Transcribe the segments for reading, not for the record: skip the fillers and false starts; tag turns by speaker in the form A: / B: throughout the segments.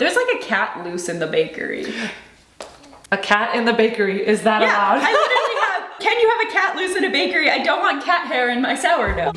A: There's like a cat loose in the bakery.
B: A cat in the bakery, is that allowed?
A: I literally have, can you have a cat loose in a bakery? I don't want cat hair in my sourdough.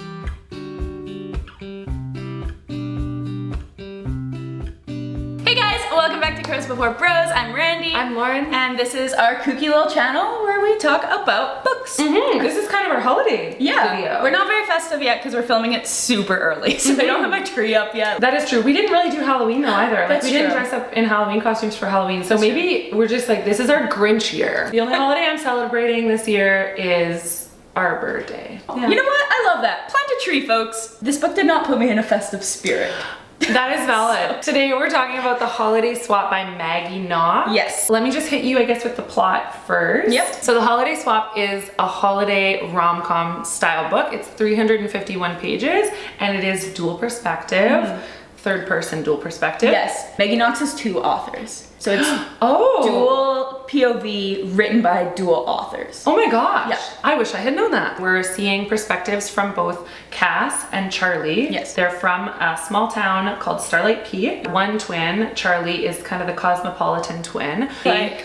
A: Hey guys, welcome back to Crows Before Bros. I'm Randy.
B: I'm Lauren.
A: And this is our kooky little channel where we talk about books.
B: This is kind of our holiday video.
A: We're not very festive yet because we're filming it super early, so I don't have my tree up yet.
B: That is true. We didn't really do Halloween though either.
A: That's
B: we didn't
A: true.
B: dress up in Halloween costumes for Halloween. So maybe we're just like, this is our Grinch year. The only holiday I'm celebrating this year is Arbor Day. Yeah.
A: You know what? I love that. Plant a tree, folks. This book did not put me in a festive spirit.
B: That is valid. Today we're talking about The Holiday Swap by Maggie, Knox.
A: Yes.
B: Let me just hit you, I guess, with the plot first.
A: Yep.
B: So The Holiday Swap is a holiday rom-com style book. It's 351 pages and it is dual perspective, third person dual perspective.
A: Yes. Maggie Knox has two authors. So it's
B: Oh.
A: dual POV written by dual authors.
B: Oh my gosh.
A: Yeah.
B: I wish I had known that. We're seeing perspectives from both Cass and Charlie.
A: Yes.
B: They're from a small town called Starlight Peak. One twin, Charlie, is kind of the cosmopolitan twin.
A: Like,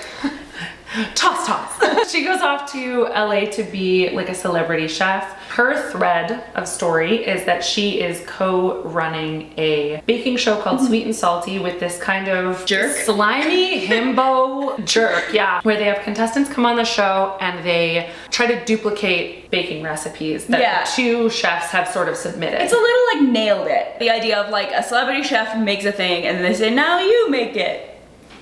B: Toss. She goes off to LA to be like a celebrity chef. Her thread of story is that she is co-running a baking show called Sweet and Salty with this kind of
A: Jerk?
B: slimy himbo jerk, yeah, where they have contestants come on the show and they try to duplicate baking recipes that the two chefs have sort of submitted.
A: it's a little like nailed it. The idea of like a celebrity chef makes a thing and they say, now you make it.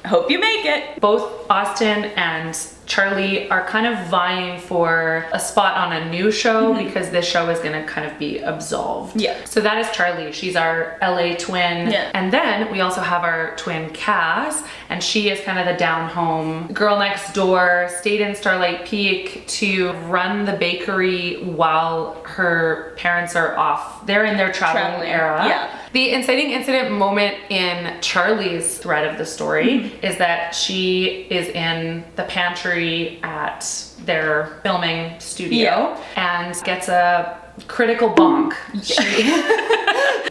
A: I hope you make it.
B: Both Austin and Charlie are kind of vying for a spot on a new show because this show is gonna kind of be absolved.
A: Yeah.
B: So that is Charlie. She's our LA twin.
A: Yeah.
B: And then we also have our twin Cass, and she is kind of the down home girl next door, stayed in Starlight Peak to run the bakery while her parents are off. They're in their traveling era.
A: Yeah.
B: The inciting incident moment in Charlie's thread of the story is that she is in the pantry at their filming studio and gets a critical bonk.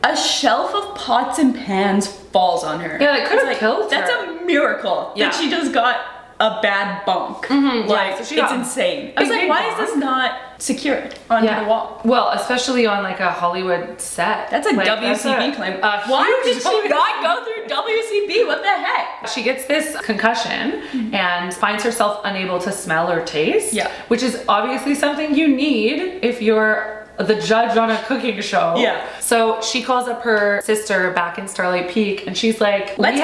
A: A shelf of pots and pans falls on her.
B: Yeah, that could have killed her.
A: That's a miracle
B: Yeah.
A: that she just got a bad bonk. Like,
B: so she
A: it's
B: got
A: insane. I was
B: big,
A: like,
B: big
A: why is
B: bonk.
A: this not secured onto the wall?
B: Well, especially on like a Hollywood set.
A: That's a
B: Like,
A: WCB claim.
B: a
A: Why
B: huge
A: did she not go through WCB? What the heck?
B: She gets this concussion and finds herself unable to smell or taste,
A: Yeah.
B: which is obviously something you need if you're the judge on a cooking show.
A: Yeah.
B: So she calls up her sister back in Starlight Peak and she's like,
A: Let's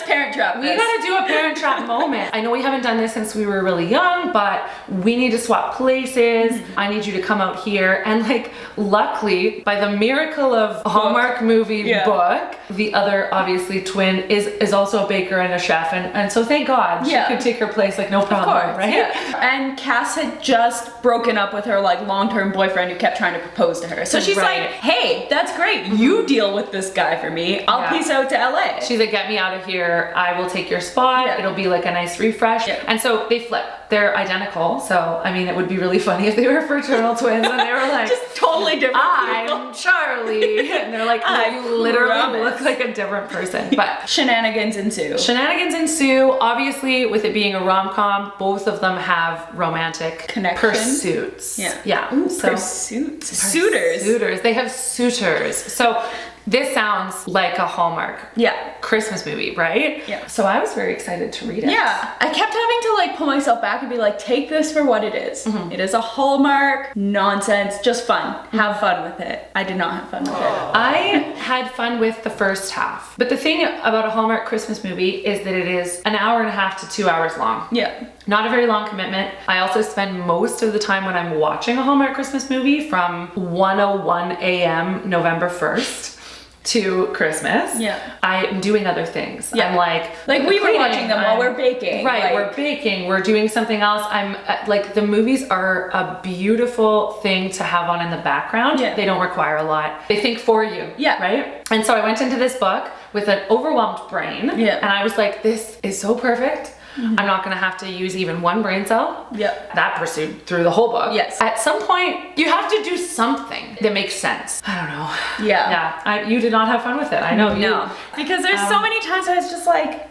A: parent trap
B: we
A: this.
B: gotta do a parent trap moment. I know we haven't done this since we were really young, but we need to swap places. I need you to come out here. And like, luckily, by the miracle of a Hallmark movie book, the other obviously twin is also a baker and a chef. And so thank God she could take her place like no problem,
A: Of course,
B: right?
A: yeah. And Cass had just broken up with her like long-term boyfriend who kept trying to propose to her. So she's like, hey, that's great. You deal with this guy for me. I'll peace out to LA.
B: She's like, get me out of here. I will take your spot.
A: Yeah.
B: It'll be like a nice refresh.
A: Yeah.
B: And so they flip. They're identical. So, I mean, it would be really funny if they were fraternal twins and they were like,
A: just totally different people.
B: I'm Charlie. And they're like,
A: I
B: you literally
A: promise.
B: look like a different person. But
A: Shenanigans ensue.
B: shenanigans ensue. Obviously, with it being a rom-com, both of them have romantic
A: Connection.
B: pursuits.
A: Yeah.
B: Yeah.
A: Ooh,
B: So-
A: pursuits. Suitors.
B: Suitors. They have suitors. So this sounds like a Hallmark
A: Yeah.
B: Christmas movie, right?
A: Yeah.
B: So I was very excited to read it.
A: Yeah, I kept having to like pull myself back and be like, take this for what it is. It is a Hallmark nonsense, just fun. Have fun with it. I did not have fun with it.
B: I had fun with the first half. But the thing about a Hallmark Christmas movie is that it is an hour and a half to 2 hours long.
A: Yeah.
B: Not a very long commitment. I also spend most of the time when I'm watching a Hallmark Christmas movie from 1:01 a.m. November 1st to Christmas.
A: Yeah.
B: I'm doing other things.
A: Yeah.
B: I'm like
A: we were
B: cleaning,
A: watching them while we're baking.
B: Right,
A: like-
B: we're baking, we're doing something else. I'm like, the movies are a beautiful thing to have on in the background.
A: Yeah.
B: They don't require a lot. They think for you.
A: Yeah.
B: Right? And so I went into this book with an overwhelmed brain.
A: Yeah.
B: And I was like, this is so perfect. I'm not gonna have to use even one brain cell.
A: Yep.
B: That pursued through the whole book.
A: Yes.
B: At some point, you have to do something that makes sense. I don't know.
A: Yeah.
B: You did not have fun with it. I know.
A: No. Because there's so many times I was just like,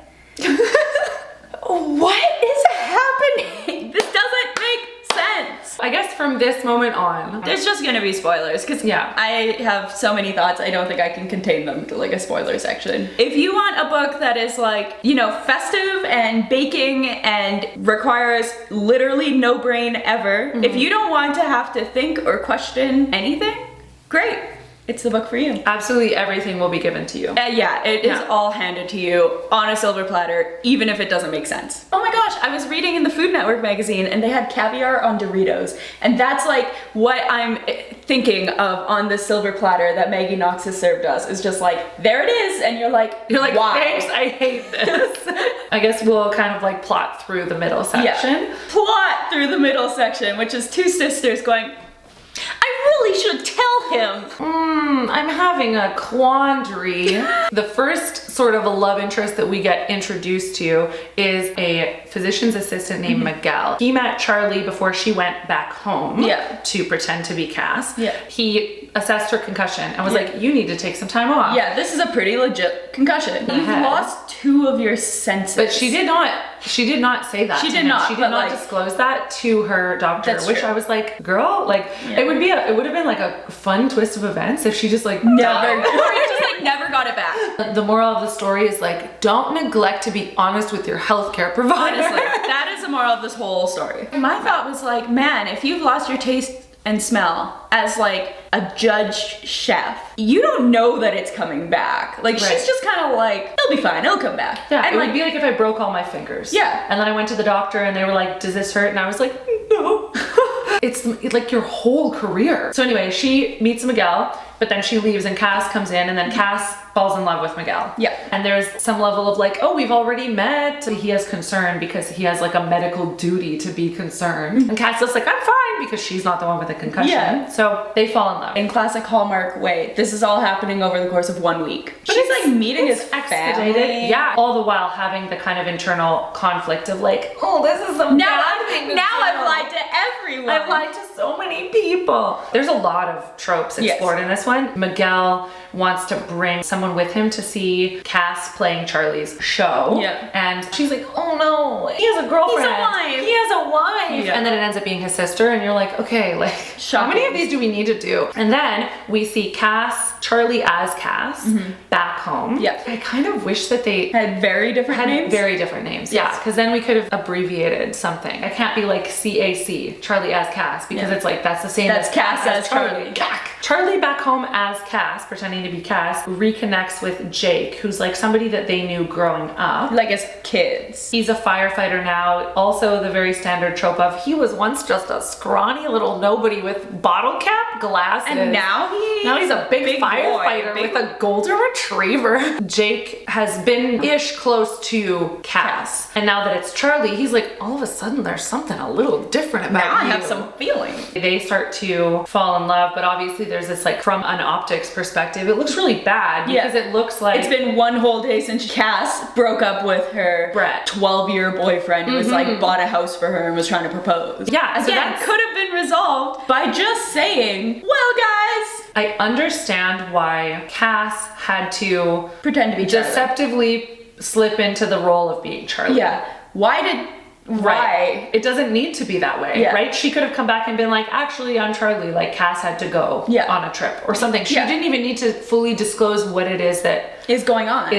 A: what is happening? This doesn't make sense.
B: I guess from this moment on,
A: There's just gonna be spoilers because I have so many thoughts. I don't think I can contain them to like a spoiler section. If you want a book that is like, you know, festive and baking and requires literally no brain ever, if you don't want to have to think or question anything, great. It's the book for you.
B: absolutely everything will be given to you.
A: Yeah, it is all handed to you on a silver platter, even if it doesn't make sense. Oh my gosh, I was reading in the Food Network magazine and they had caviar on Doritos. And that's like what I'm thinking of on this silver platter that Maggie Knox has served us. Is just like, there it is. And you're like, why?
B: Thanks, I hate this. I guess we'll kind of like plot through the middle section.
A: Yeah. Plot through the middle section, which is two sisters going, I really should tell him.
B: I'm having a quandary. The first sort of a love interest that we get introduced to is a physician's assistant named Miguel. He met Charlie before she went back home to pretend to be Cass.
A: Yeah.
B: He assessed her concussion and was like, you need to take some time off.
A: Yeah, this is a pretty legit concussion. You've lost 2 of your senses.
B: But she did not say that.
A: She did not.
B: She did not disclose that to her doctor, which I was like, girl, like it would have been like a fun twist of events if she just like
A: never got it back.
B: The moral of the story is like, don't neglect to be honest with your healthcare provider.
A: Honestly, that is the moral of this whole story. My thought was like, man, if you've lost your taste and smell as like a judged chef, you don't know that it's coming back. Like she's just kind of like, it'll be fine, it'll come back.
B: Yeah,
A: and
B: it would be like if I broke all my fingers.
A: Yeah.
B: And then I went to the doctor and they were like, does this hurt? And I was like, no. It's like your whole career. So anyway, she meets Miguel, but then she leaves and Cass comes in and then Cass falls in love with Miguel.
A: Yeah.
B: And there's some level of like, oh, we've already met. He has concern because he has like a medical duty to be concerned. And Cass is like, I'm fine, because she's not the one with the concussion.
A: Yeah.
B: So they fall in love.
A: In classic Hallmark way, this is all happening over the course of 1 week. But she's like meeting his family.
B: Yeah. All the while having the kind of internal conflict of like, oh, this is a bad thing to do.
A: I've lied to everyone.
B: I've lied to so many people. There's a lot of tropes explored in this one. Miguel wants to bring someone with him to see Cass playing Charlie's show.
A: Yeah.
B: And she's like, oh no, he has a girlfriend.
A: He's a wife.
B: He has a wife.
A: Yeah.
B: And then it ends up being his sister and you're like, okay, like
A: Shocking.
B: how many of these do we need to do? And then we see Charlie as Cass back home.
A: Yeah.
B: I kind of wish that they
A: had very different names.
B: Very different names. Yeah, because then we could have abbreviated something. I can't be like CAC, Charlie as Cass, because it's like that's the same
A: That's
B: as
A: Cass as Charlie.
B: Charlie back home as Cass, pretending to be Cass, reconnects with Jake, who's like somebody that they knew growing up.
A: Like as kids.
B: He's a firefighter now. Also the very standard trope of he was once just a scrawny little nobody with bottle cap glasses.
A: And now
B: he's a big firefighter with a golden retriever. Jake has been ish close to Cass. And now that it's Charlie, he's like, all of a sudden there's something a little different about
A: now
B: you.
A: I have some feeling.
B: They start to fall in love, but obviously there's this like from an optics perspective, it looks really bad because it looks like
A: it's been 1 whole day since Cass broke up with her
B: Brett
A: 12-year boyfriend who was like bought a house for her and was trying to propose.
B: Yeah,
A: so that could have been resolved by just saying, well guys,
B: I understand why Cass had to
A: pretend to be Charlie.
B: Deceptively slip into the role of being Charlie.
A: Yeah. Why?
B: It doesn't need to be that way, right? She could have come back and been like, actually, I'm Charlie. Like, Cass had to go on a trip or something. She didn't even need to fully disclose what it is that
A: is going on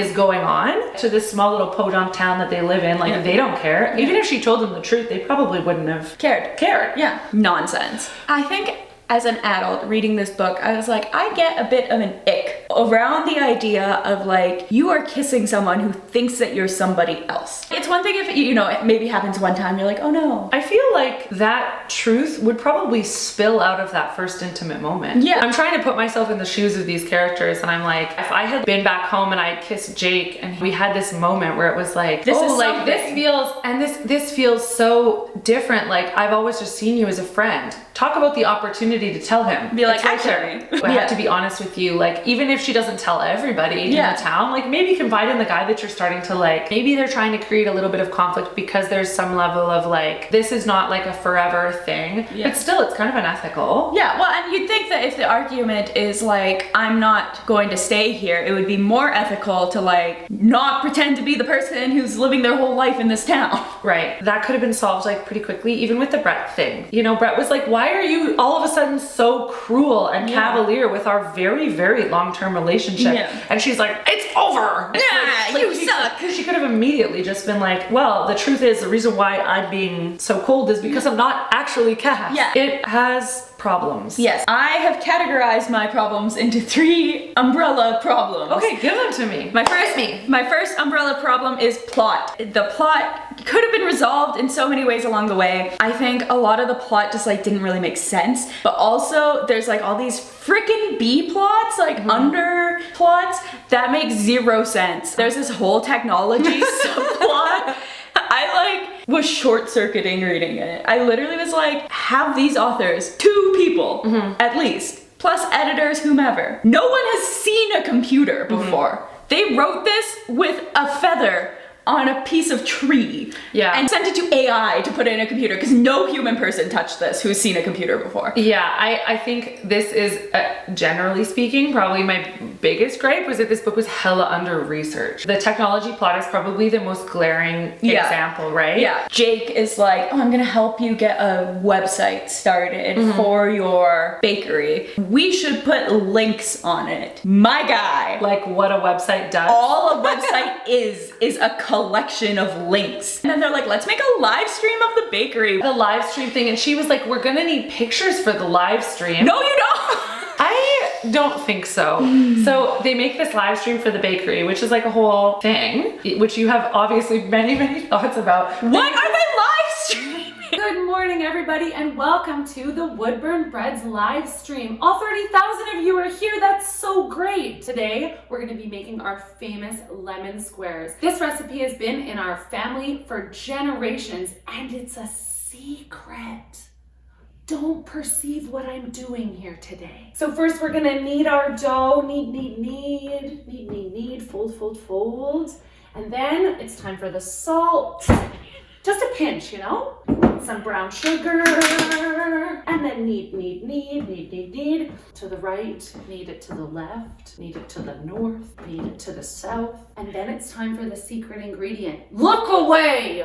B: to this small little podunk town that they live in. Like, they don't care. Even if she told them the truth, they probably wouldn't have cared.
A: Yeah. Nonsense. I think as an adult reading this book, I was like, I get a bit of an ick around the idea of like, you are kissing someone who thinks that you're somebody else. It's one thing if, you know, it maybe happens one time, you're like, oh no.
B: I feel like that truth would probably spill out of that first intimate moment.
A: Yeah.
B: I'm trying to put myself in the shoes of these characters and I'm like, if I had been back home and I kissed Jake and we had this moment where it was like, this feels so different. Like, I've always just seen you as a friend. Talk about the opportunity to tell him.
A: Be like,
B: actually, I have to be honest with you. Like, even if if she doesn't tell everybody in the town, like maybe confide in the guy that you're starting to like. Maybe they're trying to create a little bit of conflict because there's some level of like, this is not like a forever thing, but still it's kind of unethical.
A: Yeah, well, and you'd think that if the argument is like, I'm not going to stay here, it would be more ethical to like not pretend to be the person who's living their whole life in this town.
B: Right. That could have been solved like pretty quickly, even with the Brett thing. You know, Brett was like, why are you all of a sudden so cruel and cavalier with our very, very long-term relationship? And she's like, it's over.
A: Yeah, you suck.
B: Because she could have immediately just been like, well, the truth is the reason why I'm being so cold is because I'm not actually Cass.
A: Yeah.
B: It has problems.
A: Yes, I have categorized my problems into 3 umbrella problems.
B: Okay, give them to me.
A: My first umbrella problem is plot. The plot could have been resolved in so many ways along the way. I think a lot of the plot just like didn't really make sense, but also there's like all these freaking B plots, like under plots that make 0 sense. There's this whole technology subplot. I like was short-circuiting reading it. I literally was like, have these authors, 2 people at least, plus editors, whomever. No one has seen a computer before. They wrote this with a feather on a piece of tree and sent it to AI to put it in a computer because no human person touched this who's seen a computer before.
B: Yeah, I think this is, generally speaking, probably my biggest gripe was that this book was hella under research. The technology plot is probably the most glaring example, right?
A: Yeah. Jake is like, oh, I'm gonna help you get a website started for your bakery. We should put links on it. My guy.
B: Like what a website does.
A: All a website is a collection of links. And then they're like, let's make a live stream of the bakery.
B: The live stream thing, and she was like, we're gonna need pictures for the live stream.
A: No, you don't!
B: I don't think so. So they make this live stream for the bakery, which is like a whole thing, which you have obviously many, many thoughts about.
A: What are they live streaming?
C: Good morning, everybody, and welcome to the Woodburn Breads live stream. All 30,000 of you are here. That's so great. Today, we're going to be making our famous lemon squares. This recipe has been in our family for generations, and it's a secret. Don't perceive what I'm doing here today. So first, we're going to knead our dough. Knead, fold. And then it's time for the salt. Just a pinch, you know? Some brown sugar, and then knead. To the right, knead it to the left, knead it to the north, knead it to the south, and then it's time for the secret ingredient. Look away!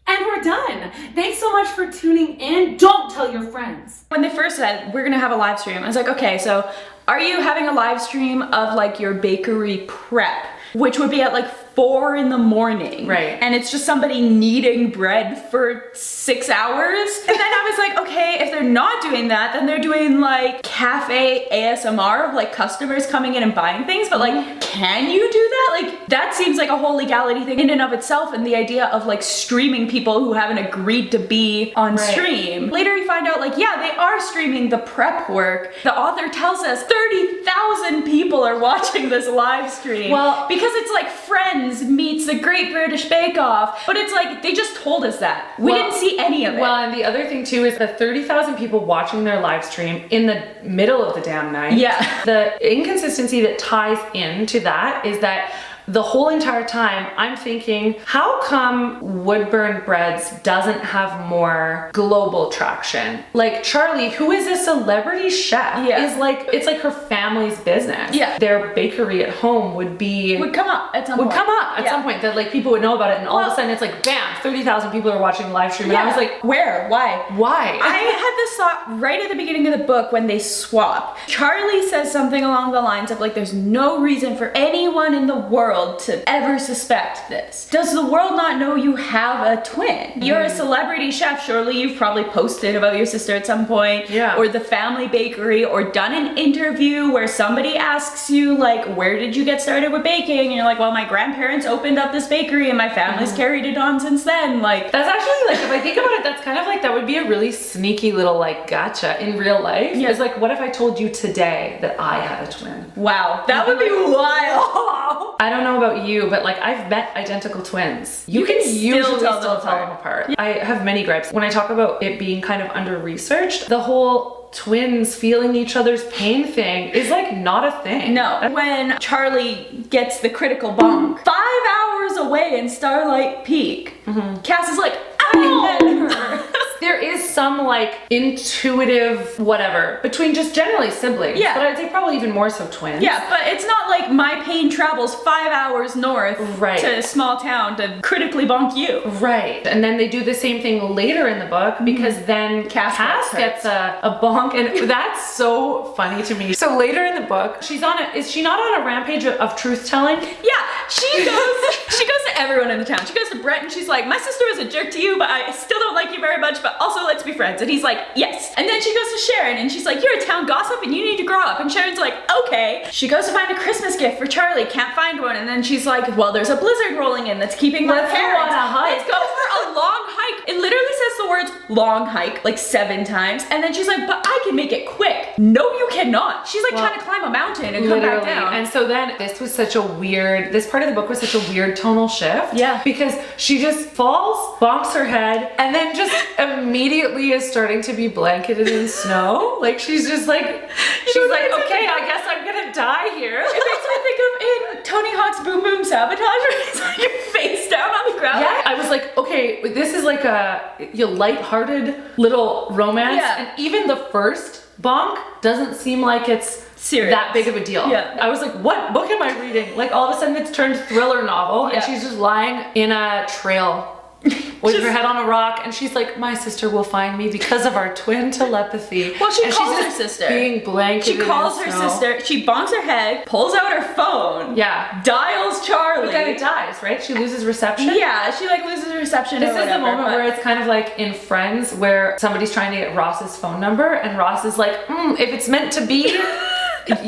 C: And we're done. Thanks so much for tuning in. Don't tell your friends.
A: When they first said, we're gonna have a live stream, I was like, okay, so are you having a live stream of like your bakery prep? Which would be at like 4 in the morning.
B: Right.
A: And it's just somebody kneading bread for 6 hours. And then I was like, okay, if they're not doing that, then they're doing like cafe ASMR of like customers coming in and buying things. But like, can you do that? Like, that seems like a whole legality thing in and of itself. And the idea of like streaming people who haven't agreed to be on stream. Later you find out like, yeah, they are streaming the prep work. The author tells us 30,000 people are watching this live stream.
B: Well,
A: because it's like Friends meets the Great British Bake Off, but it's like they just told us that. We didn't see any of it.
B: Well, and the other thing too is the 30,000 people watching their live stream in the middle of the damn night.
A: Yeah.
B: The inconsistency that ties into that is that the whole entire time I'm thinking, how come Woodburn Breads doesn't have more global traction? Like Charlie, who is a celebrity chef, is like, it's like her family's business.
A: Yeah.
B: Their bakery at home would
A: come up at some point.
B: Some point that like people would know about it, and all of a sudden it's like, bam, 30,000 people are watching the live stream. And I was like,
A: where? Why? I had this thought right at the beginning of the book when they swap. Charlie says something along the lines of like, there's no reason for anyone in the world to ever suspect this. Does the world not know you have a twin? You're a celebrity chef. Surely you've probably posted about your sister at some point, or the family bakery, or done an interview where somebody asks you like, where did you get started with baking? And you're like, well, my grandparents opened up this bakery and my family's carried it on since then. Like,
B: that's actually like, if I think about it, that's kind of like, that would be a really sneaky little like gotcha in real life.
A: Yeah.
B: It's like, what if I told you today that I had a twin?
A: Wow, that would be wild.
B: I don't know know about you, but like I've met identical twins. You can usually still tell them apart. I have many gripes. When I talk about it being kind of under-researched, the whole twins feeling each other's pain thing is like not a thing.
A: No. When Charlie gets the critical bonk, 5 hours away in Starlight Peak, Cass is like, ow!
B: There is some like intuitive whatever between just generally siblings.
A: Yeah.
B: But I'd say probably even more so twins.
A: Yeah, but it's not like my pain travels 5 hours north to a small town to critically bonk you.
B: Right. And then they do the same thing later in the book because then Cass gets a bonk, and that's so funny to me. So later in the book, is she not on a rampage of truth telling?
A: Yeah, she goes to everyone in the town. She goes to Brett and she's like, my sister was a jerk to you, but I still don't like you very much, but also let's be friends. And he's like, yes. And then she goes to Sharon and she's like, you're a town gossip and you need to grow up. And Sharon's like, okay. She goes to find a Christmas gift for Charlie, can't find one. And then she's like, well, there's a blizzard rolling in that's keeping my parents.
B: Let's go on a hike.
A: Let's go for a long hike. It literally says the words long hike like 7 times. And then she's like, but I can make it quick. No, you cannot. She's like trying to climb a mountain and come back down.
B: And so then this part of the book was such a weird tonal shift.
A: Yeah.
B: Because she just falls, bonks her head, and then just immediately is starting to be blanketed in snow. Like she's just like, okay, I guess I'm gonna die here.
A: It makes me think of in Tony Hawk's Boom Boom Sabotage where he's like face down on the ground.
B: Yeah, I was like, okay, this is like a lighthearted little romance.
A: Yeah.
B: And even the first bonk doesn't seem like it's
A: serious.
B: That big of a deal.
A: Yeah.
B: I was like, what book am I reading? Like all of a sudden it's turned thriller novel and she's just lying in a trail with her head on a rock, and she's like, my sister will find me because of our twin telepathy.
A: Well, she
B: and
A: calls
B: she's
A: her sister.
B: Being blanketed.
A: She calls
B: in
A: her
B: snow.
A: sister. She bonks her head, pulls out her phone.
B: Yeah.
A: Dials Charlie.
B: But then it dies, right? She loses reception.
A: Yeah, she like loses reception.
B: This is the moment where it's kind of like in Friends where somebody's trying to get Ross's phone number, and Ross is like, if it's meant to be,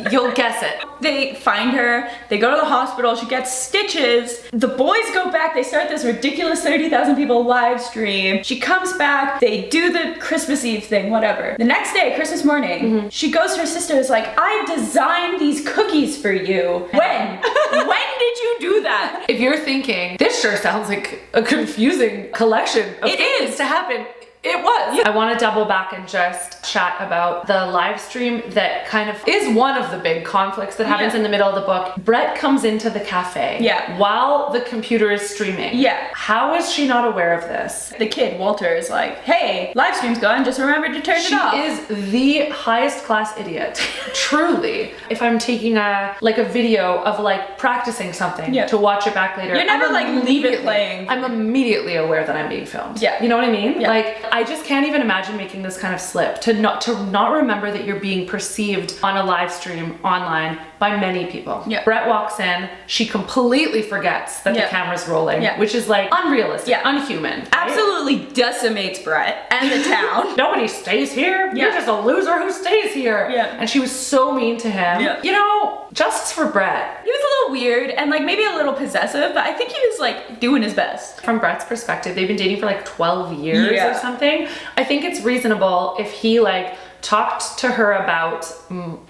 B: you'll guess it.
A: They find her, they go to the hospital, she gets stitches. The boys go back, they start this ridiculous 30,000 people live stream. She comes back, they do the Christmas Eve thing, whatever. The next day, Christmas morning, she goes to her sister, is like, I designed these cookies for you. When? When did you do that?
B: If you're thinking, this sure sounds like a confusing collection of things to happen. It was. I want to double back and just chat about the live stream that kind of is one of the big conflicts that happens in the middle of the book. Brett comes into the cafe while the computer is streaming.
A: Yeah.
B: How is she not aware of this?
A: The kid, Walter, is like, hey, live stream's gone, just remember to turn it off.
B: She is the highest class idiot. Truly. If I'm taking a video of like practicing something to watch it back later.
A: You're never like leave it playing.
B: I'm immediately aware that I'm being filmed.
A: Yeah.
B: You know what I mean?
A: Yeah.
B: Like, I just can't even imagine making this kind of slip to not remember that you're being perceived on a live stream online by many people.
A: Yeah.
B: Brett walks in, she completely forgets that the camera's rolling, which is like unrealistic, unhuman. Right?
A: Absolutely decimates Brett and the town.
B: Nobody stays here. You're just a loser who stays here.
A: Yeah.
B: And she was so mean to him.
A: Yeah.
B: You know, justice for Brett.
A: He was a little weird and like maybe a little possessive, but I think he was like doing his best.
B: From Brett's perspective, they've been dating for like 12 years or something. I think it's reasonable if he like talked to her about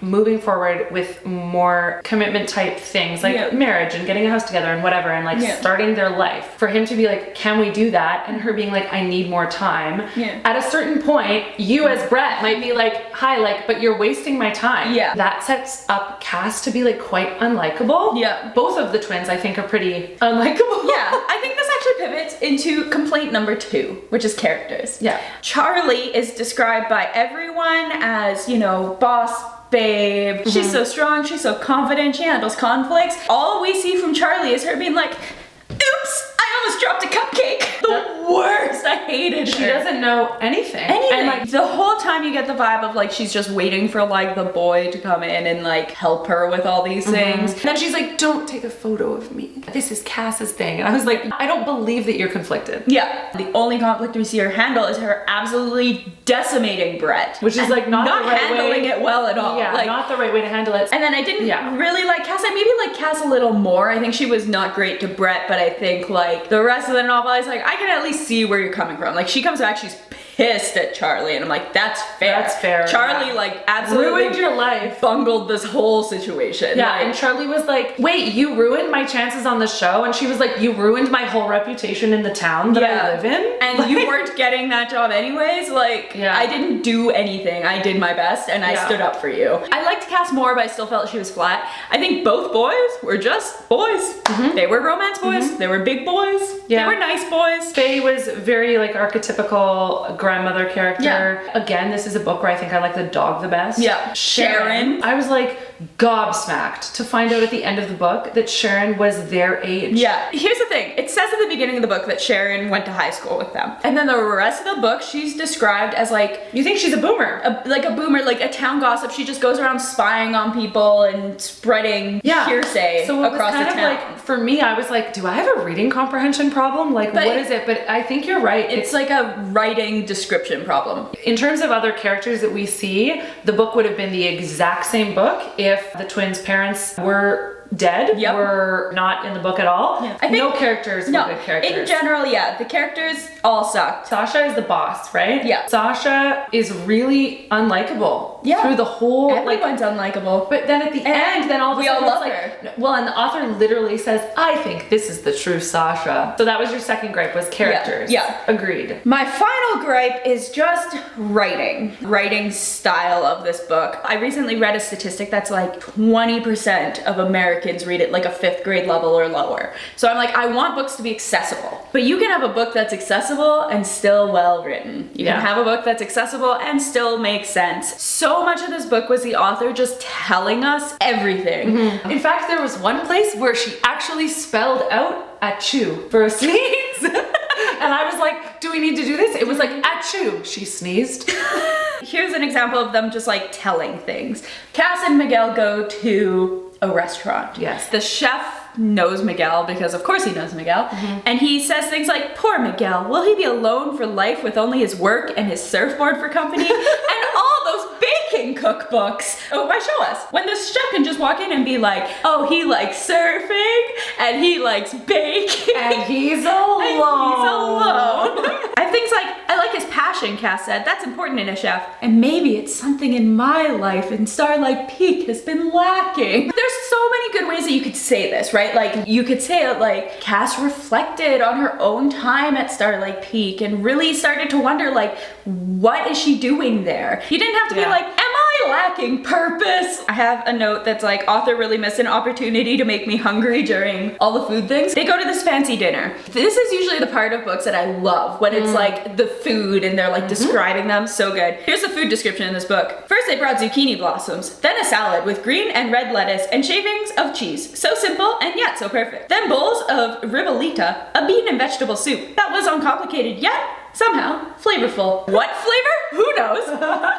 B: moving forward with more commitment type things like marriage and getting a house together and whatever and like starting their life. For him to be like, can we do that? And her being like, I need more time. At a certain point, you as Brett might be like, hi, like, but you're wasting my time. That sets up Cass to be like quite unlikable. Both of the twins I think are pretty unlikable.
A: I think this actually pivots into complaint number 2, which is characters. Charlie is described by everyone as, you know, boss babe. She's so strong, she's so confident, she handles conflicts. All we see from Charlie is her being like, oops, I almost dropped a cupcake. The worst. I hated her.
B: She doesn't know anything.
A: And like the whole time you get the vibe of like she's just waiting for like the boy to come in and like help her with all these things.
B: And then she's like, don't take a photo of me. This is Cass's thing. And I was like, I don't believe that you're conflicted.
A: The only conflict we see her handle is her absolutely decimating Brett.
B: Which is like not the right
A: handling
B: way.
A: it well at all.
B: Yeah,
A: like,
B: not the right way to handle it.
A: And then I didn't really like Cass. I maybe like Cass a little more. I think she was not great to Brett, but I think like the rest of the novel, I was like, I can at least see where you're coming from. Like she comes back, she's pissed at Charlie, and I'm like, that's fair.
B: That's fair.
A: Charlie
B: Yeah.
A: like absolutely
B: Ruined your life.
A: bungled this whole situation.
B: Yeah,
A: Like,
B: and Charlie was like, wait, you ruined my chances on the show? And she was like, you ruined my whole reputation in the town that I live in?
A: and you weren't getting that job anyways. Like,
B: Yeah.
A: I didn't do anything. I did my best, and I
B: Yeah.
A: stood up for you. I liked Cass more, but I still felt she was flat. I think both boys were just boys. They were romance boys. They were big boys.
B: Yeah.
A: They were nice boys.
B: Faye was very like archetypical grandmother character.
A: Yeah.
B: Again, this is a book where I think I like the dog the best.
A: Yeah. Sharon.
B: I was like gobsmacked to find out at the end of the book that Sharon was their age.
A: Yeah. Here's the thing. It says at the beginning of the book that Sharon went to high school with them. And then the rest of the book, she's described as like,
B: You think she's a boomer?
A: like a boomer, like a town gossip. She just goes around spying on people and spreading hearsay
B: So it was
A: across
B: kind
A: the
B: of
A: town.
B: like, for me, I was like, do I have a reading comprehension problem? Like,
A: But
B: what is it? But I think you're right.
A: It's like a writing description problem.
B: In terms of other characters that we see, the book would have been the exact same book if the twins' parents were dead,
A: Yep.
B: were not in the book at all.
A: Yeah. I think-
B: no characters were good characters.
A: in general, yeah, the characters all sucked.
B: Sasha is the boss, right?
A: Yeah.
B: Sasha is really unlikable
A: Yeah.
B: through the whole
A: Everyone's unlikable.
B: But then at the end, then all of a
A: we
B: sudden
A: all
B: it's
A: love
B: like,
A: her.
B: well, and the author literally says, I think this is the true Sasha. So that was your second gripe, was characters.
A: Yeah.
B: Agreed.
A: My final gripe is just writing style of this book. I recently read a statistic that's like 20% of Americans read it like a 5th grade level or lower. So I'm like, I want books to be accessible. But you can have a book that's accessible and still well written. You
B: Yeah.
A: can have a book that's accessible and still makes sense. So much of this book was the author just telling us everything.
B: In fact, there was one place where she actually spelled out achoo for a sneeze. And I was like, do we need to do this? It was like, achoo. She sneezed.
A: Here's an example of them just like telling things. Cass and Miguel go to a restaurant.
B: Yes.
A: The chef knows Miguel because of course he knows Miguel. And he says things like, poor Miguel, will he be alone for life with only his work and his surfboard for company? And all those baking cookbooks. Oh, why show us? When the chef can just walk in and be like, oh, he likes surfing and he likes baking.
B: And he's alone.
A: He's alone. I have things like, I like his passion, Cass said. That's important in a chef. And maybe it's something in my life and Starlight Peak has been lacking. There's so many good ways that you could say this, right? Like, you could say it like, Cass reflected on her own time at Starlight Peak and really started to wonder, like, what is she doing there? You didn't have to be like, am I lacking purpose? I have a note that's like, author really missed an opportunity to make me hungry during all the food things. They go to this fancy dinner. This is usually the part of books that I love, when it's like the food and they're like describing them. So good. Here's the food description in this book. First they brought zucchini blossoms, then a salad with green and red lettuce and shavings of cheese. So simple and yet so perfect. Then bowls of ribollita, a bean and vegetable soup that was uncomplicated yet somehow flavorful. What flavor? Who knows?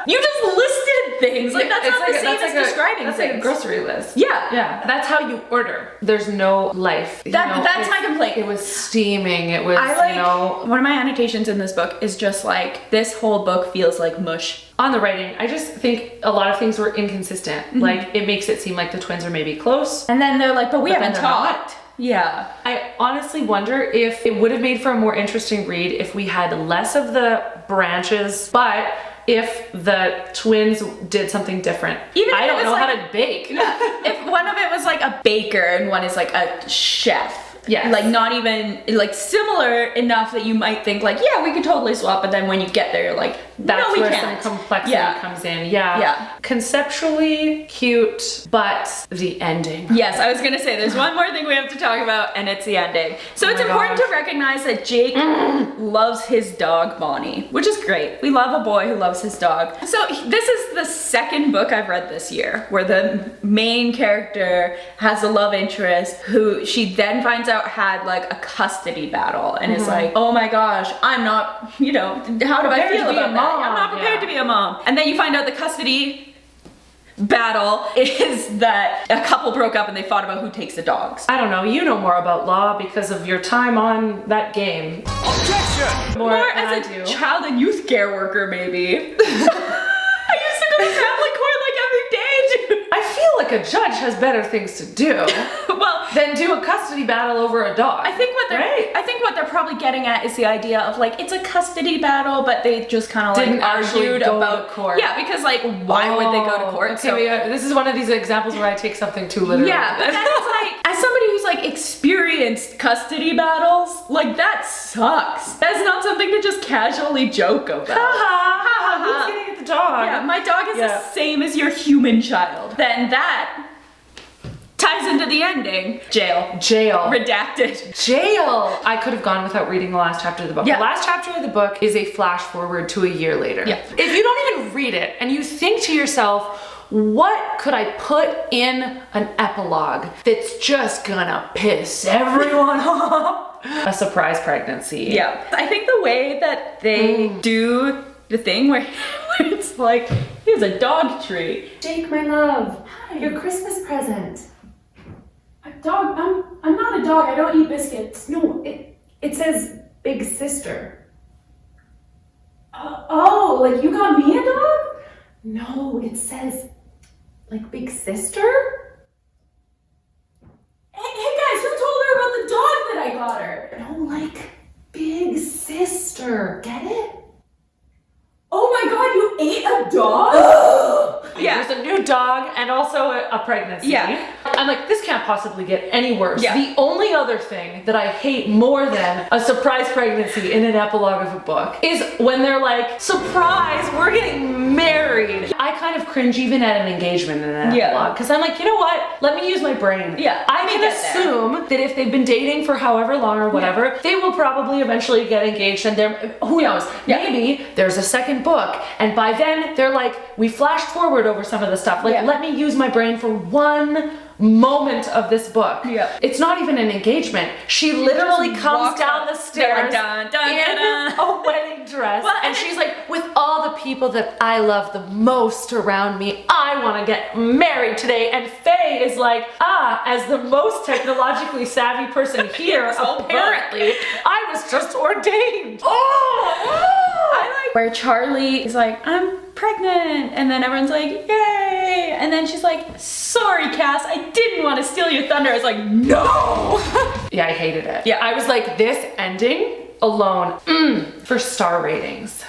A: You just listed things. Like, that's not the same as describing
B: that's
A: things.
B: like a grocery list.
A: Yeah.
B: Yeah. That's how you order. There's no life.
A: That's my complaint.
B: It was steaming. It was,
A: I like,
B: you know.
A: one of my annotations in this book is just like, this whole book feels like mush.
B: On the writing, I just think a lot of things were inconsistent. Like, it makes it seem like the twins are maybe close.
A: And then they're like, but we
B: But then
A: haven't
B: they're
A: talked. Yeah.
B: I honestly wonder if it would have made for a more interesting read if we had less of the branches, but if the twins did something different.
A: Even if
B: I
A: it
B: don't
A: was
B: know
A: like-
B: how to bake.
A: If one of it was like a baker and one is like a chef.
B: Yes.
A: Like, not even, like, similar enough that you might think like, yeah, we could totally swap, but then when you get there, you're like,
B: That's
A: no, we
B: where
A: can't.
B: some complexity
A: Yeah.
B: comes in. Yeah.
A: Yeah.
B: Conceptually cute, but the ending.
A: Yes, I was gonna say there's one more thing we have to talk about, and it's the ending. So
B: Oh
A: it's
B: my
A: important
B: gosh.
A: to recognize that Jake loves his dog Bonnie, which is great. We love a boy who loves his dog. So this is the second book I've read this year where the main character has a love interest who she then finds out had like a custody battle and is like, oh my gosh, I'm not, you know, how do I
B: Prepared
A: feel
B: to be
A: about
B: a
A: that?
B: mom,
A: I'm not prepared
B: yeah.
A: to be a mom. And then you find out the custody battle is that a couple broke up and they fought about who takes the dogs.
B: I don't know, you know more about law because of your time on that game.
D: Objection!
A: More
B: than
A: as
B: I
A: a
B: do.
A: child and youth care worker, maybe. I used to go to family court like every day, dude.
B: I feel like a judge has better things to do.
A: Well,
B: than do a custody battle over a dog.
A: I think what they're probably getting at is the idea of like it's a custody battle, but they just kind of like
B: Didn't actually
A: argued
B: go
A: about
B: to court.
A: Yeah, because like why would they go to court?
B: Okay, this is one of these examples where I take something too literally.
A: Yeah, but then it's like, as somebody who's like experienced custody battles, like that sucks. That's not something to just casually joke about.
B: Who's getting at the dog?
A: Yeah, my dog is the same as your human child. Then that ties into the ending. Jail. Redacted.
B: Jail. I could have gone without reading the last chapter of the book.
A: Yeah.
B: The last chapter of the book is a flash forward to a year later.
A: Yeah.
B: If you don't even read it and you think to yourself, what could I put in an epilogue that's just gonna piss everyone off? A surprise pregnancy.
A: Yeah. I think the way that they do the thing where it's like, here's a dog treat.
C: Jake, my love, your Christmas present. A dog? I'm not a dog. I don't eat biscuits. No, it says big sister. Oh, like you got me a dog? No, it says like big sister. Hey guys, who told her about the dog that I got her? No, like big sister. Get it? Oh my God, you ate a dog?
A: Yeah.
B: There's a new dog and also a pregnancy.
A: Yeah.
B: I'm like, this can't possibly get any worse.
A: Yeah.
B: The only other thing that I hate more than a surprise pregnancy in an epilogue of a book is when they're like, surprise, we're getting married. I kind of cringe even at an engagement in an epilogue because I'm like, you know what? Let me use my brain.
A: Yeah,
B: I can assume that if they've been dating for however long or whatever, they will probably eventually get engaged and they're, who knows, maybe there's a second book and by then they're like, we flashed forward over some of the stuff. Like, let me use my brain for one moment of this book.
A: Yeah.
B: It's not even an engagement. She literally comes down the stairs
A: dun, dun,
B: in
A: dun, dun.
B: a wedding dress.
A: Well,
B: and she's like, with all the people that I love the most around me, I want to get married today. And Faye is like, as the most technologically savvy person here, apparently, I was just ordained.
A: I like where Charlie is like, I'm pregnant, and then everyone's like, yay, and then she's like, sorry Cass, I didn't want to steal your thunder. I was like, no.
B: Yeah, I hated it.
A: Yeah.
B: I was like, this ending alone, for star ratings.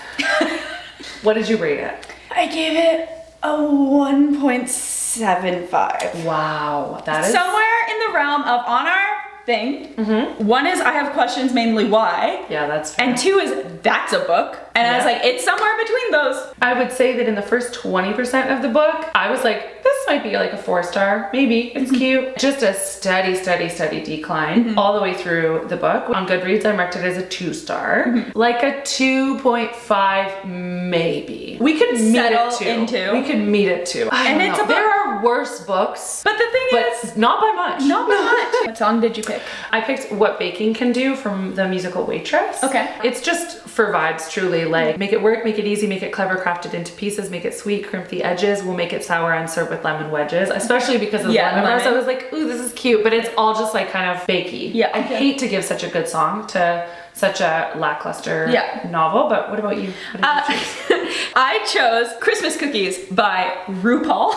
B: What did you rate it?
A: I gave it a 1.75.
B: Wow, that is
A: somewhere in the realm of on our thing. One is I have questions, mainly why.
B: Yeah, that's fair.
A: And two is that's a book. And I was like, it's somewhere between those.
B: I would say that in the first 20% of the book, I was like, this might be like a 4-star, maybe, it's cute. Just a steady decline all the way through the book. On Goodreads, I marked it as a 2-star. Like a 2.5, maybe. We could meet
A: Settle
B: it too.
A: into.
B: We could meet it too.
A: And it's a book.
B: There are worse books.
A: But the thing is,
B: not by much.
A: not by much. What song did you pick?
B: I picked What Baking Can Do from the musical Waitress.
A: Okay.
B: It's just for vibes, truly. Like, make it work, make it easy, make it clever, craft it into pieces, make it sweet, crimp the edges, we'll make it sour and serve with lemon wedges. Especially because of the lemongrass, I was like, ooh, this is cute, but it's all just like kind of bakey.
A: Yeah.
B: I hate to give such a good song to such a lackluster novel, but what about you? What did you choose?
A: I chose Christmas Cookies by RuPaul.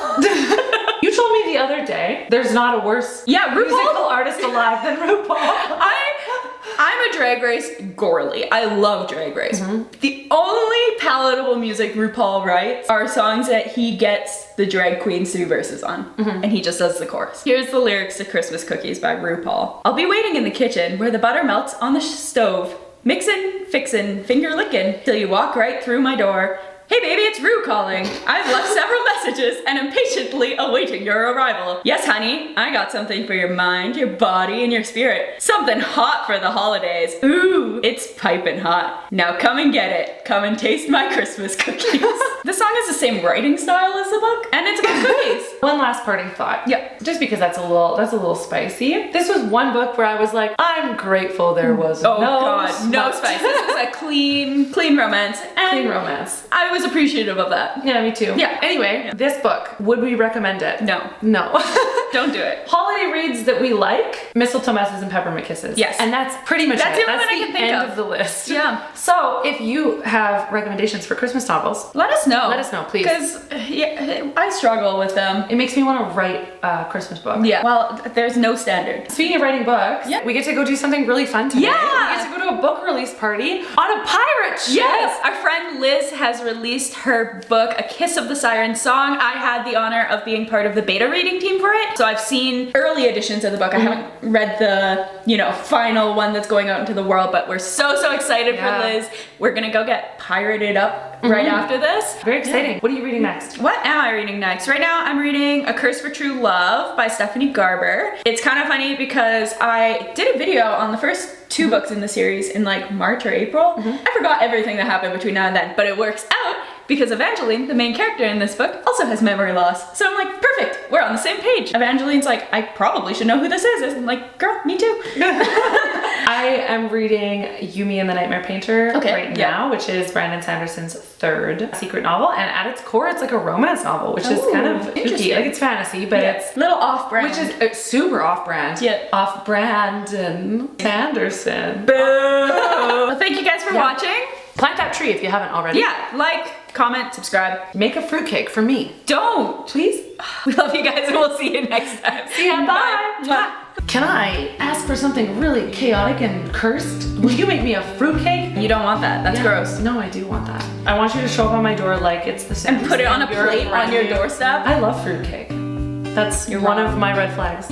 B: You told me the other day, there's not a worse musical artist alive than RuPaul.
A: I'm a Drag Race girly. I love Drag Race. The only palatable music RuPaul writes are songs that he gets the drag queens to do verses on. And he just does the chorus. Here's the lyrics to Christmas Cookies by RuPaul. I'll be waiting in the kitchen where the butter melts on the stove. Mixin', fixin', finger lickin' till you walk right through my door. Hey baby, it's Rue calling. I've left several messages and am patiently awaiting your arrival. Yes, honey, I got something for your mind, your body, and your spirit. Something hot for the holidays. Ooh, it's piping hot. Now come and get it. Come and taste my Christmas cookies. The song has the same writing style as the book, and it's about cookies.
B: One last parting thought.
A: Yeah.
B: Just because that's a little spicy. This was one book where I was like, I'm grateful there was no
A: spice. This was a clean romance. And
B: clean romance.
A: I was appreciative of that.
B: Yeah, me too.
A: Yeah.
B: Anyway, this book, would we recommend it?
A: No.
B: No.
A: Don't do it.
B: Holiday reads that we like: Mistletoe Messes and Peppermint Kisses.
A: Yes.
B: And that's pretty much
A: That's
B: it.
A: the only
B: That's
A: one I can think
B: end
A: of.
B: of the list.
A: Yeah.
B: So if you have recommendations for Christmas novels,
A: Let us know.
B: Let us know, please.
A: Because yeah, I struggle with them.
B: it makes me want to write a Christmas book.
A: Yeah. Well, there's no standard.
B: Speaking of writing books,
A: Yeah.
B: we get to go do something really fun today.
A: Yeah.
B: We get to go to a book release party on a pirate ship.
A: Yes, our friend Liz has released her book, A Kiss of the Siren Song. I had the honor of being part of the beta reading team for it. So I've seen early editions of the book. I haven't read the, final one that's going out into the world, but we're so excited
B: Yeah.
A: for Liz. We're gonna go get pirated up right after this.
B: Very exciting. What are you reading next?
A: What am I reading next? Right now I'm reading A Curse for True Love by Stephanie Garber. It's kind of funny because I did a video on the first two books in the series in like March or April. I forgot everything that happened between now and then, but it works out because Evangeline, the main character in this book, also has memory loss. So I'm like, perfect, we're on the same page. Evangeline's like, I probably should know who this is. I'm like, girl, me too.
B: I am reading Yumi and the Nightmare Painter right now, which is Brandon Sanderson's third secret novel. And at its core, it's like a romance novel, which is kind of
A: interesting.
B: spooky. Like it's fantasy, but it's
A: little off-brand.
B: which is super off-brand.
A: Yeah.
B: Off-brand and Sanderson.
A: Boo! Well, thank you guys for watching.
B: Plant that tree if you haven't already.
A: Yeah, like, comment, subscribe.
B: Make a fruitcake for me.
A: Don't!
B: Please?
A: We love you guys and we'll see you next time.
B: See ya. Bye.
A: Mwah.
B: Can I ask for something really chaotic and cursed? Will you make me a fruitcake?
A: You don't want that. That's gross.
B: No, I do want that. I want you to show up on my door like it's the same.
A: And put it on a plate on your doorstep.
B: I love fruitcake. That's one of my red flags.